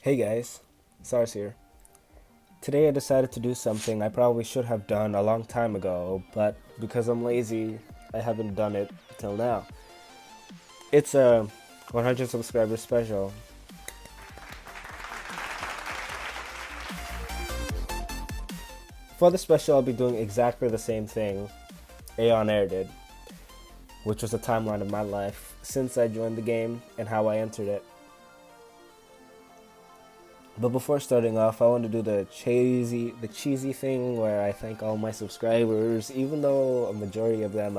Hey guys, Sars here. Today I decided to do something I probably should have done a long time ago, but because I'm lazy, I haven't done it till now. It's a 100 subscriber special. For the special, I'll be doing exactly the same thing Aeon Air did, which was a timeline of my life since I joined the game and how I entered it. But before starting off, I want to do the cheesy thing where I thank all my subscribers, even though a majority of them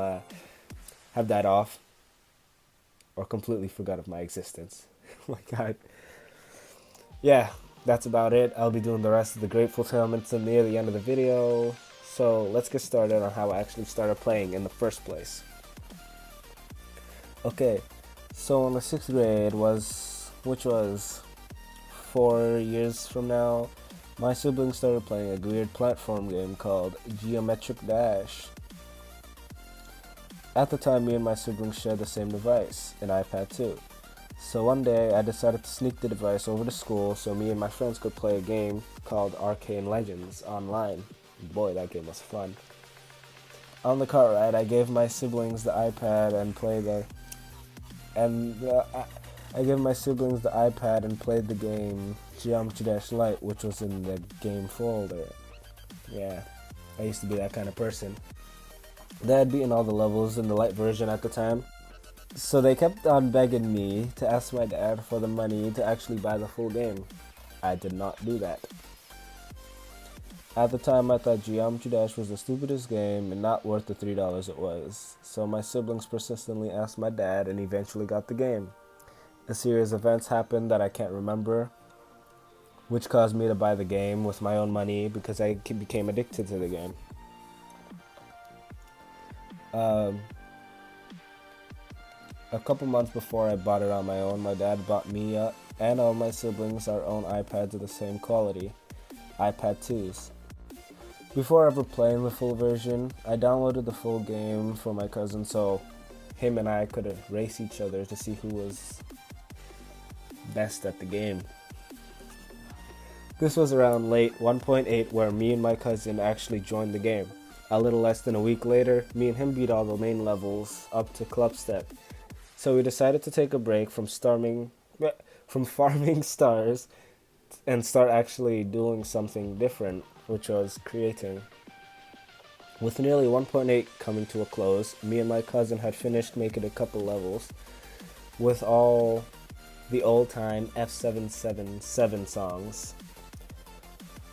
have died off or completely forgot of my existence. Oh my god. Yeah, that's about it. I'll be doing the rest of the grateful elements near the end of the video. So let's get started on how I actually started playing in the first place. Okay, so in the 6th grade which was 4 years from now, my siblings started playing a weird platform game called Geometric Dash. At the time, me and my siblings shared the same device, an iPad 2. So one day, I decided to sneak the device over to school so me and my friends could play a game called Arcane Legends online. Boy, that game was fun. On the car ride, I gave my siblings the iPad and played the I gave my siblings the iPad and played the game Geometry Dash Lite, which was in the game folder. Yeah, I used to be that kind of person. They had beaten all the levels in the light version at the time, so they kept on begging me to ask my dad for the money to actually buy the full game. I did not do that. At the time, I thought Geometry Dash was the stupidest game and not worth the $3 it was, so my siblings persistently asked my dad and eventually got the game. A series of events happened that I can't remember, which caused me to buy the game with my own money because I became addicted to the game. A couple months before I bought it on my own, my dad bought me and all my siblings our own iPads of the same quality, iPad 2s. Before ever playing the full version, I downloaded the full game for my cousin so him and I could race each other to see who was best at the game. This was around late 1.8 where me and my cousin actually joined the game. A little less than a week later, me and him beat all the main levels up to club step. So we decided to take a break from farming stars and start actually doing something different, which was creating. With nearly 1.8 coming to a close, me and my cousin had finished making a couple levels with all the old-time F777 songs.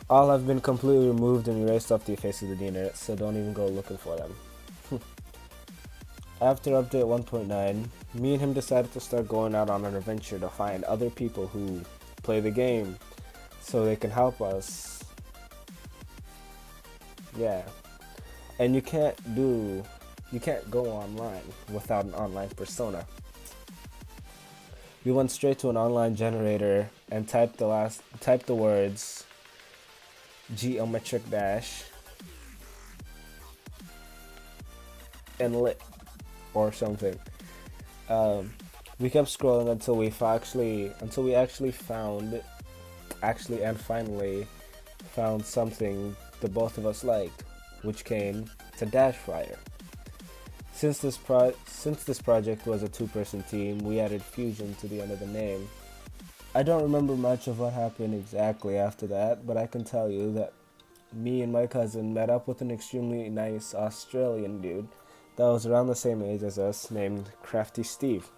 All have been completely removed and erased off the face of the internet, so don't even go looking for them. After update 1.9, me and him decided to start going out on an adventure to find other people who play the game so they can help us. Yeah. And you can't go online without an online persona. We went straight to an online generator and typed the words Geometric Dash and lit or something. We kept scrolling until we finally found something the both of us liked, which came to Dash Fire. Since this project was a two-person team, we added Fusion to the end of the name. I don't remember much of what happened exactly after that, but I can tell you that me and my cousin met up with an extremely nice Australian dude that was around the same age as us named Crafty Steve.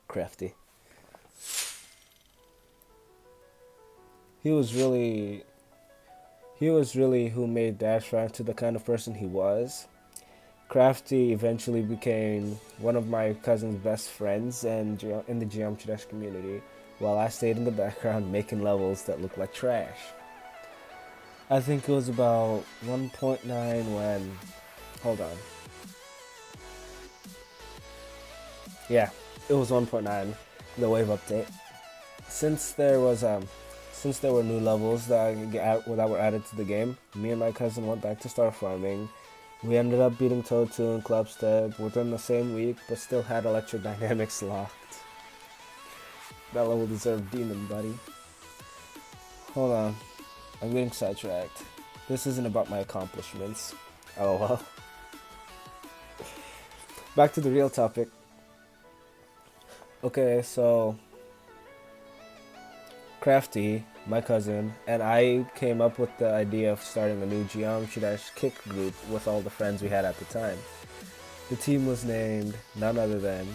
Crafty. He was really who made Dash Fire into the kind of person he was. Crafty eventually became one of my cousin's best friends and in the Geometry Dash community, while I stayed in the background making levels that looked like trash. I think it was about 1.9 when... Hold on. Yeah, it was 1.9, the wave update. Since there were new levels that were added to the game, me and my cousin went back to start farming. We ended up beating Toad 2 and Clubstep within the same week, but still had Electrodynamics locked. That level deserved demon, buddy. Hold on. I'm getting sidetracked. This isn't about my accomplishments. Oh well. Back to the real topic. Okay, so Crafty, my cousin, and I came up with the idea of starting a new Geometry Dash Kick group with all the friends we had at the time. The team was named none other than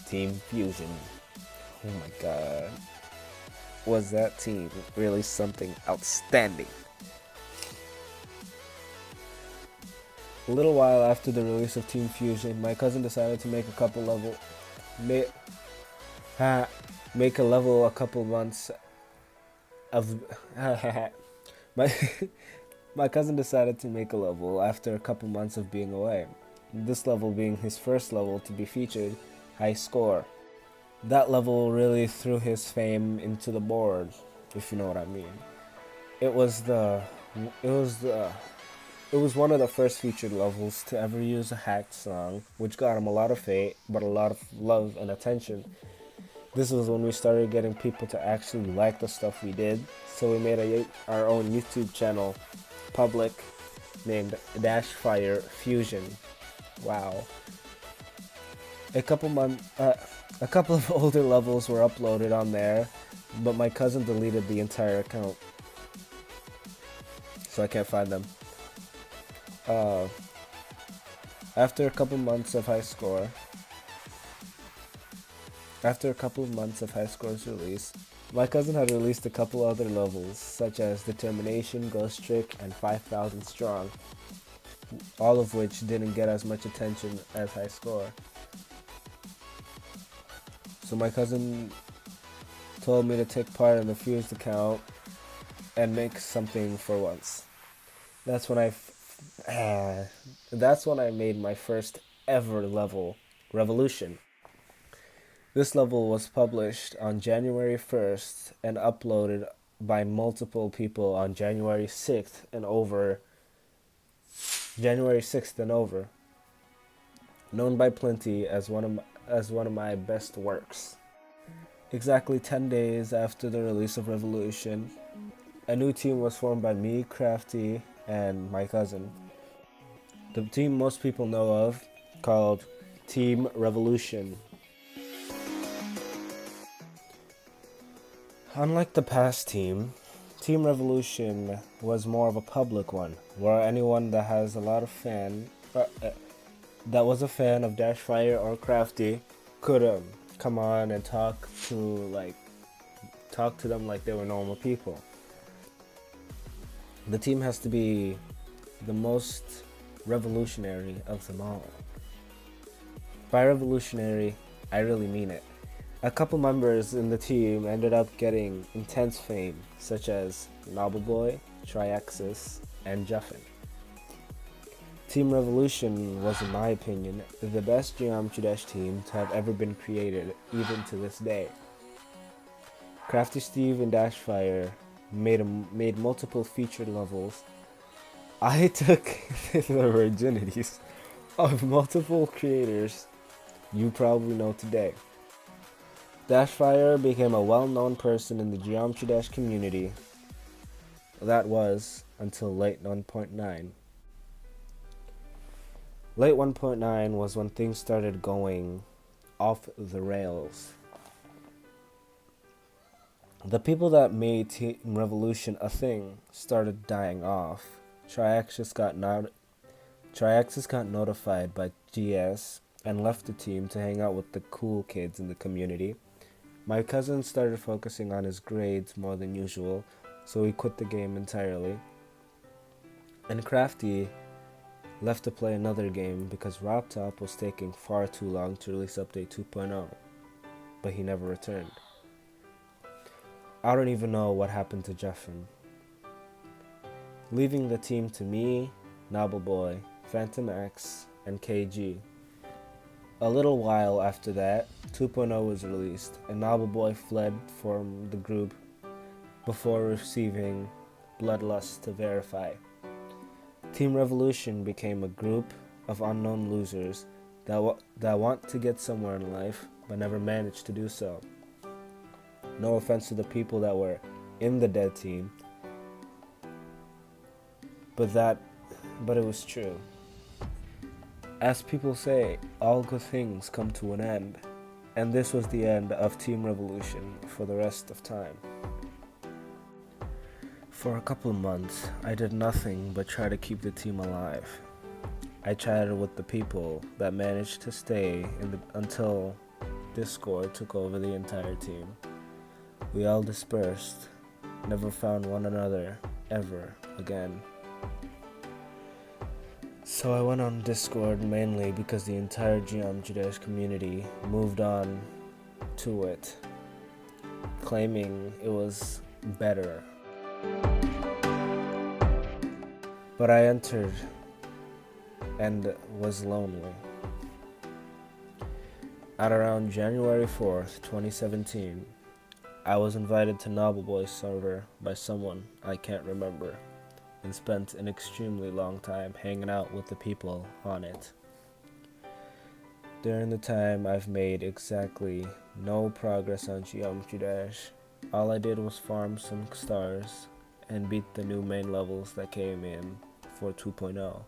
Team Fusion. Oh my god. Was that team really something outstanding? A little while after the release of Team Fusion, my cousin decided to make a level a couple months of my my cousin decided to make a level after a couple months of being away. This level being his first level to be featured, high score. That level really threw his fame into the board, if you know what I mean. It was one of the first featured levels to ever use a hacked song, which got him a lot of hate, but a lot of love and attention. This was when we started getting people to actually like the stuff we did, so we made our own YouTube channel, public, named Dashfire Fusion. Wow. A couple of older levels were uploaded on there, but my cousin deleted the entire account, so I can't find them. After a couple of months of high scores release, my cousin had released a couple other levels, such as Determination, Ghost Trick, and 5000 Strong, all of which didn't get as much attention as high score. So my cousin told me to take part in the Fused account and make something for once. That's when I made my first ever level, Revolution. This level was published on January 1st and uploaded by multiple people on January 6th and over. Known by plenty as one of my best works. Exactly 10 days after the release of Revolution, a new team was formed by me, Crafty, and my cousin. The team most people know of, called Team Revolution. Unlike the past team, Team Revolution was more of a public one, where anyone that has a lot of that was a fan of Dashfire or Crafty could come on and talk to them like they were normal people. The team has to be the most revolutionary of them all. By revolutionary, I really mean it. A couple members in the team ended up getting intense fame, such as Nobleboy, Triaxis, and Juffin. Team Revolution was, in my opinion, the best Geometry Dash team to have ever been created, even to this day. Crafty Steve and Dashfire made multiple featured levels. I took the virginities of multiple creators you probably know today. Dashfire became a well-known person in the Geometry Dash community. That was until late 1.9. Late 1.9 was when things started going off the rails. The people that made Team Revolution a thing started dying off. Triaxis got notified by GS and left the team to hang out with the cool kids in the community. My cousin started focusing on his grades more than usual, so he quit the game entirely. And Crafty left to play another game because RobTop was taking far too long to release update 2.0, but he never returned. I don't even know what happened to Jeffin. Leaving the team to me, Nobleboy, Phantom X, and KG. A little while after that, 2.0 was released, and Nobleboy fled from the group before receiving Bloodlust to verify. Team Revolution became a group of unknown losers that want to get somewhere in life, but never managed to do so. No offense to the people that were in the dead team, but it was true. As people say, all good things come to an end, and this was the end of Team Revolution for the rest of time. For a couple of months, I did nothing but try to keep the team alive. I chatted with the people that managed to stay until Discord took over the entire team. We all dispersed, never found one another ever again. So I went on Discord mainly because the entire Geom community moved on to it, claiming it was better. But I entered and was lonely. At around January 4th, 2017, I was invited to Noble Boy's server by someone I can't remember, and spent an extremely long time hanging out with the people on it. During the time, I've made exactly no progress on Geometry Dash. All I did was farm some stars and beat the new main levels that came in for 2.0.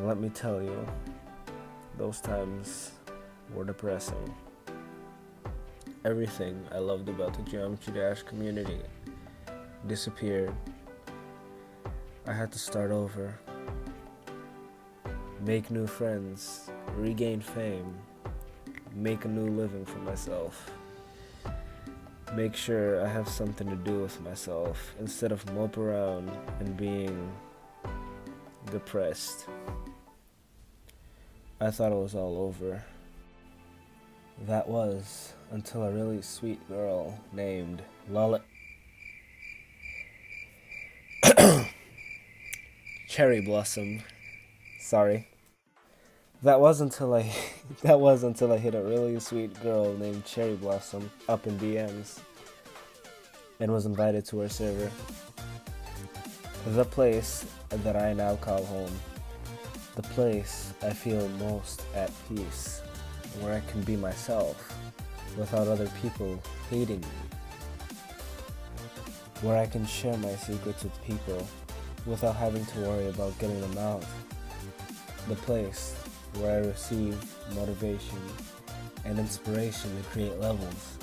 Let me tell you, those times were depressing. Everything I loved about the Geometry Dash community disappeared. I had to start over, make new friends, regain fame, make a new living for myself, make sure I have something to do with myself instead of mope around and being depressed. I thought it was all over. That was until a really sweet girl named Lola Cherry Blossom. Sorry. That was until I hit a really sweet girl named Cherry Blossom up in DMs and was invited to her server. The place that I now call home. The place I feel most at peace, where I can be myself without other people hating me, where I can share my secrets with people without having to worry about getting them out, the place where I receive motivation and inspiration to create levels.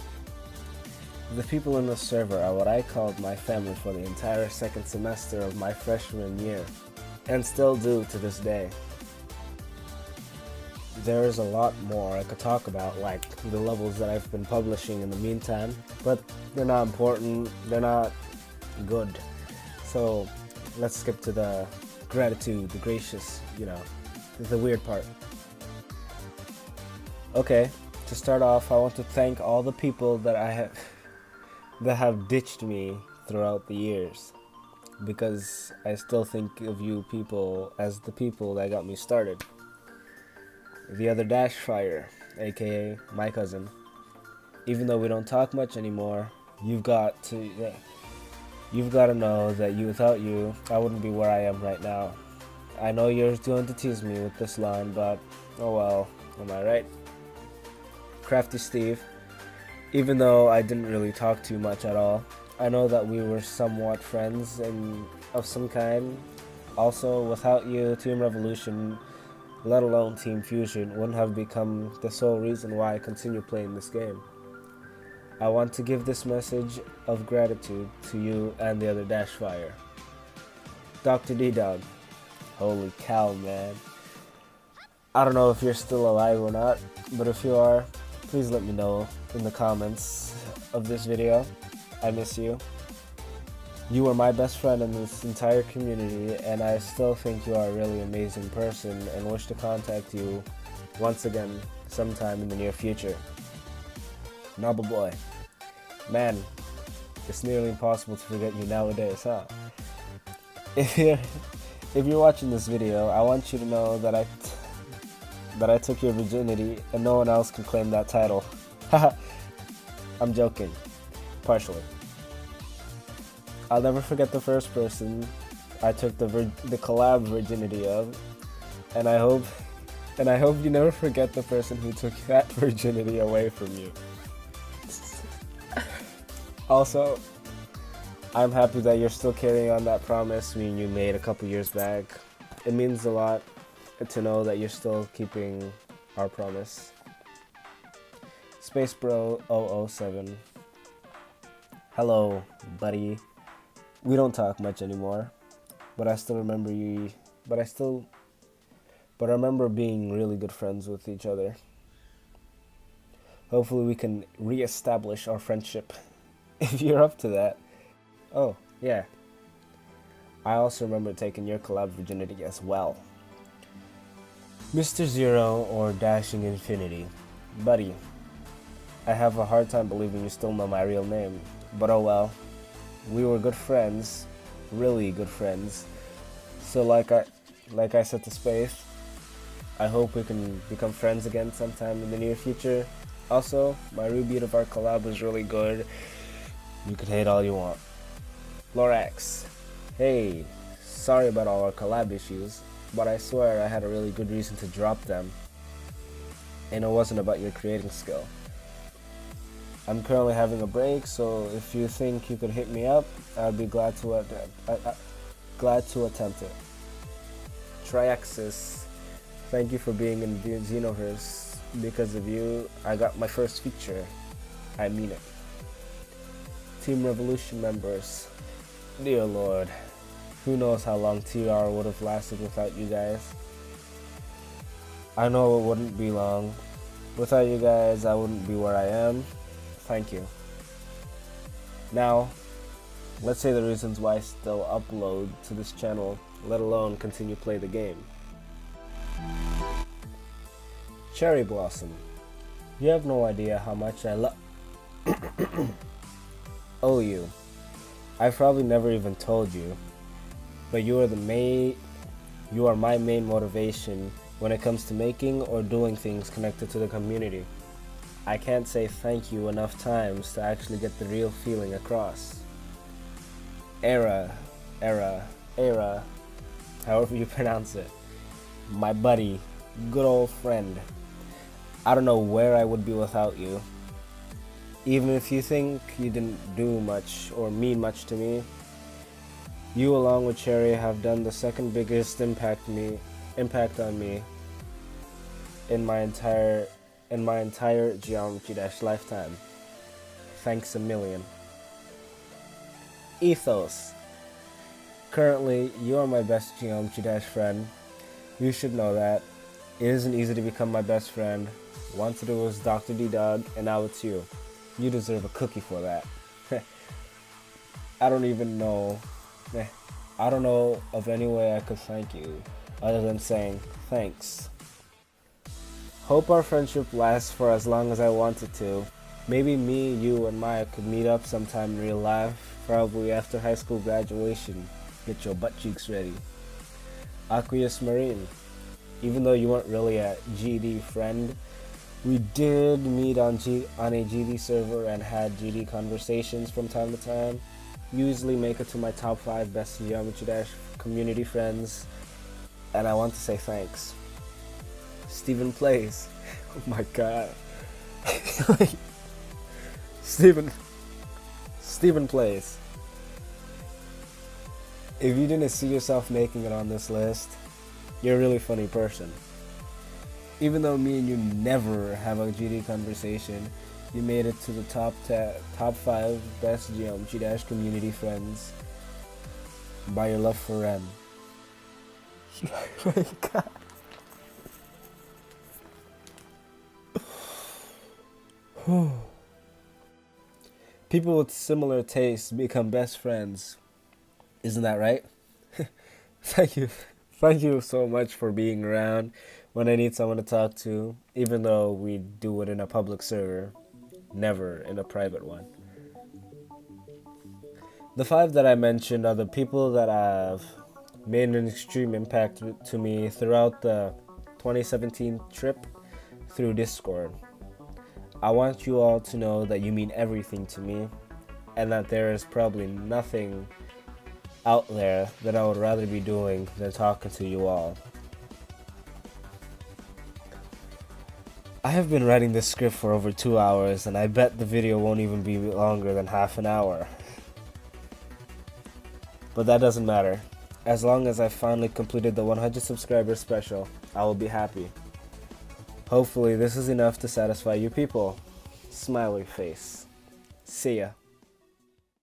The people in the server are what I called my family for the entire second semester of my freshman year, and still do to this day. There is a lot more I could talk about, like the levels that I've been publishing in the meantime, but they're not important, they're not good. So let's skip to the gratitude, the gracious, the weird part. Okay, to start off, I want to thank all the people that have ditched me throughout the years, because I still think of you people as the people that got me started. The other Dash Fire, aka my cousin. Even though we don't talk much anymore, you've got to know that without you, I wouldn't be where I am right now. I know you're going to tease me with this line, but oh well, am I right? Crafty Steve. Even though I didn't really talk too much at all, I know that we were somewhat friends and of some kind. Also, without you, Team Revolution, let alone Team Fusion, wouldn't have become the sole reason why I continue playing this game. I want to give this message of gratitude to you and the other Dash Fire. Dr. D-Dog. Holy cow, man. I don't know if you're still alive or not, but if you are, please let me know in the comments of this video. I miss you. You were my best friend in this entire community, and I still think you are a really amazing person and wish to contact you once again sometime in the near future. Noble Boy. Man, it's nearly impossible to forget you nowadays, huh? If you're watching this video, I want you to know that I took your virginity and no one else can claim that title. Haha. I'm joking. Partially. I'll never forget the first person I took the collab virginity of, and I hope And I hope you never forget the person who took that virginity away from you. Also, I'm happy that you're still carrying on that promise you made a couple years back. It means a lot to know that you're still keeping our promise. Space Bro 007. Hello, buddy. We don't talk much anymore, but I still remember you. But I remember being really good friends with each other. Hopefully we can re-establish our friendship if you're up to that. Oh, yeah. I also remember taking your collab virginity as well. Mr. Zero or Dashing Infinity. Buddy, I have a hard time believing you still know my real name, but oh well. We were good friends, really good friends. So like I said to Space, I hope we can become friends again sometime in the near future. Also, my reboot of our collab was really good. You could hate all you want. Lorax, hey, sorry about all our collab issues, but I swear I had a really good reason to drop them. And it wasn't about your creating skill. I'm currently having a break, so if you think you could hit me up, I'd be glad to attempt it. Triaxis, thank you for being in the Xenoverse. Because of you, I got my first feature. I mean it. Team Revolution members, dear Lord, who knows how long TR would have lasted without you guys. I know it wouldn't be long. Without you guys, I wouldn't be where I am. Thank you. Now, let's say the reasons why I still upload to this channel, let alone continue play the game. Cherry Blossom, you have no idea how much I love owe you. I've probably never even told you, but you are my main motivation when it comes to making or doing things connected to the community. I can't say thank you enough times to actually get the real feeling across. Era, however you pronounce it. My buddy, good old friend. I don't know where I would be without you. Even if you think you didn't do much or mean much to me, you along with Cherry have done the second biggest impact on me in my entire Geometry Dash lifetime. Thanks a million. Ethos. Currently, you are my best Geometry Dash friend. You should know that. It isn't easy to become my best friend. Once it was Dr. D-Dog, and now it's you. You deserve a cookie for that. I don't know of any way I could thank you, other than saying thanks. Hope our friendship lasts for as long as I want it to. Maybe me, you, and Maya could meet up sometime in real life, probably after high school graduation. Get your butt cheeks ready. Aqueous Marine. Even though you weren't really a GD friend, we did meet on a GD server and had GD conversations from time to time. You usually make it to my top 5 best Geometry Dash community friends, and I want to say thanks. Steven Plays. Oh my god. Steven Plays. If you didn't see yourself making it on this list, you're a really funny person. Even though me and you never have a GD conversation, you made it to the top 5 best Geometry Dash community friends by your love for Ren. Oh my god. People with similar tastes become best friends. Isn't that right? Thank you. Thank you so much for being around when I need someone to talk to, even though we do it in a public server, never in a private one. The 5 that I mentioned are the people that have made an extreme impact to me throughout the 2017 trip through Discord. I want you all to know that you mean everything to me, and that there is probably nothing out there that I would rather be doing than talking to you all. I have been writing this script for over 2 hours, and I bet the video won't even be longer than half an hour. But that doesn't matter. As long as I finally completed the 100 subscriber special, I will be happy. Hopefully this is enough to satisfy you people. Smiley face. See ya.